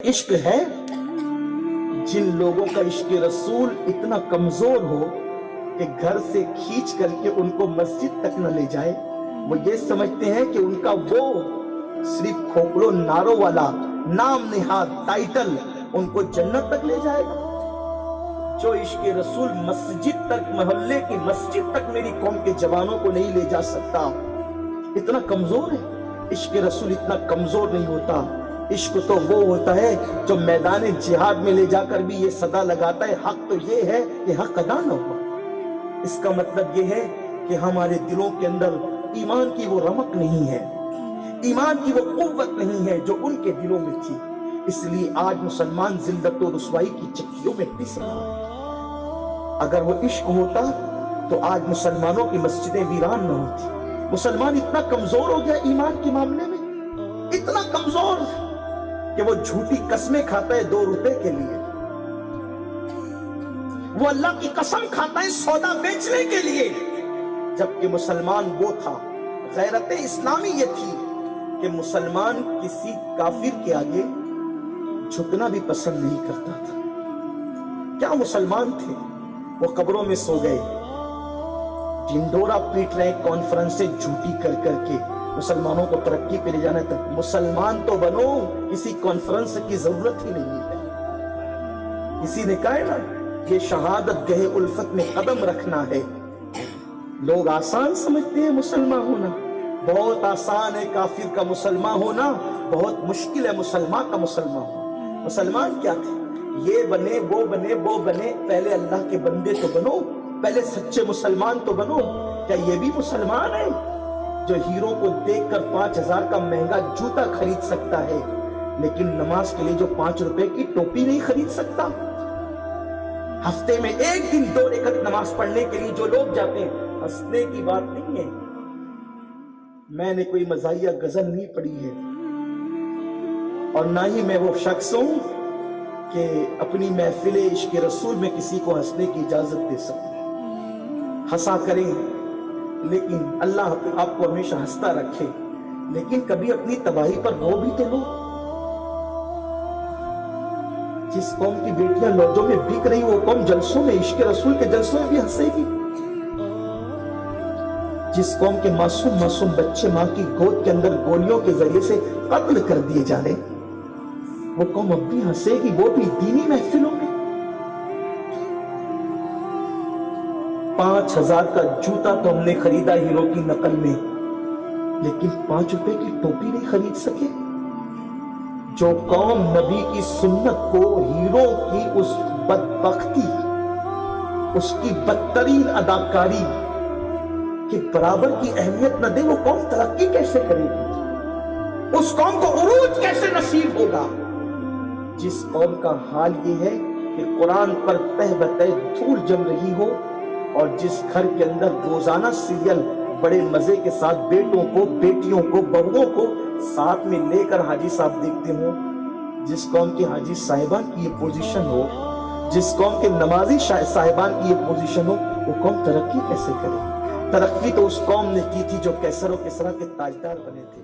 عشق ہے جن لوگوں کا عشق رسول اتنا کمزور ہو کہ گھر سے کھینچ کر کے ان کو مسجد تک نہ لے جائے، وہ یہ سمجھتے ہیں کہ ان کا وہ صرف کھوپڑوں ناروں والا نام نہاد ٹائٹل ان کو جنت تک لے جائے گا۔ جو عشق رسول مسجد تک، محلے کی مسجد تک میری قوم کے جوانوں کو نہیں لے جا سکتا، اتنا کمزور ہے۔ عشق رسول اتنا کمزور نہیں ہوتا۔ عشق تو وہ ہوتا ہے جو میدان جہاد میں لے جا کر بھی یہ صدا لگاتا ہے، حق تو یہ ہے کہ حق ادا نہ ہوا۔ اس کا مطلب یہ ہے کہ ہمارے دلوں کے اندر ایمان کی وہ رمق نہیں ہے، ایمان کی وہ قوت نہیں ہے جو ان کے دلوں میں تھی۔ اس لیے آج مسلمان ذلت و رسوائی کی چکیوں میں پس رہا ہے۔ اگر وہ عشق ہوتا تو آج مسلمانوں کی مسجدیں ویران نہ ہوتی۔ مسلمان اتنا کمزور ہو گیا ایمان کے معاملے میں، اتنا کمزور کہ وہ جھوٹی قسمیں کھاتا ہے 2 روپے کے لیے، وہ اللہ کی قسم کھاتا ہے سودا بیچنے کے لیے، جبکہ مسلمان وہ تھا۔ غیرت اسلامی یہ تھی کہ مسلمان کسی کافر کے آگے جھکنا بھی پسند نہیں کرتا تھا۔ کیا مسلمان تھے؟ وہ قبروں میں سو گئے، ڈنڈورا پیٹ رہے کانفرنسیں جھوٹی کر کر کے مسلمانوں کو ترقی پہ لے جانا تھا۔ مسلمان تو بنو، کسی کانفرنس کی ضرورت ہی نہیں ہے۔ کسی نے کہا ہے نا، یہ شہادت گہ الفت میں قدم رکھنا ہے۔ لوگ آسان سمجھتے ہیں مسلمان ہونا، بہت آسان ہے کافر کا مسلمان ہونا، بہت مشکل ہے مسلمان کا مسلمان ہونا۔ مسلمان کیا تھے؟ یہ بنے وہ بنے وہ بنے، پہلے اللہ کے بندے تو بنو، پہلے سچے مسلمان تو بنو۔ کیا یہ بھی مسلمان ہے جو ہیرو کو دیکھ کر 5000 کا مہنگا جوتا خرید سکتا ہے لیکن نماز کے لیے جو 5 روپے کی ٹوپی نہیں خرید سکتا؟ ہفتے میں 1 دن 2 رکعت نماز پڑھنے کے لیے جو لوگ جاتے ہیں، ہنسنے کی بات نہیں ہے۔ میں نے کوئی مزاحیہ غزل نہیں پڑھی ہے، اور نہ ہی میں وہ شخص ہوں کہ اپنی محفل عشق رسول میں کسی کو ہنسنے کی اجازت دے سکوں۔ ہنسا کریں، لیکن اللہ آپ کو ہمیشہ ہنستا رکھے، لیکن کبھی اپنی تباہی پر رو بھی تو لو۔ جس قوم کی بیٹیاں لوجوں میں بک رہی، وہ قوم جلسوں میں، عشق رسول کے جلسوں میں بھی ہنسے گی۔ جس قوم کے معصوم معصوم بچے ماں کی گود کے اندر گولیوں کے ذریعے سے قتل کر دیے جا رہے، وہ قوم اب بھی ہنسے گی، وہ بھی دینی محفلوں میں۔ 5000 کا جوتا تو ہم نے خریدا ہیرو کی نقل میں، لیکن 5 روپے کی ٹوپی نہیں خرید سکے۔ جو قوم نبی کی سنت کو ہیرو کی اس بدبختی، اس کی بدترین اداکاری کے برابر کی اہمیت نہ دے، وہ قوم ترقی کیسے کرے گی؟ اس قوم کو عروج کیسے نصیب ہوگا؟ جس قوم کا حال یہ ہے کہ قرآن پر تہ بتہ دھول جم رہی ہو، اور جس گھر کے اندر روزانہ سیریل بڑے مزے کے ساتھ بیٹوں کو، بیٹیوں کو، بہووں کو ساتھ میں لے کر حاجی صاحب دیکھتے ہوں، جس قوم کی حاجی صاحبان کی یہ پوزیشن ہو، جس قوم کے نمازی صاحبان کی یہ پوزیشن ہو، وہ قوم ترقی کیسے کرے؟ ترقی تو اس قوم نے کی تھی جو کیسر و کسریٰ کے تاجدار بنے تھے۔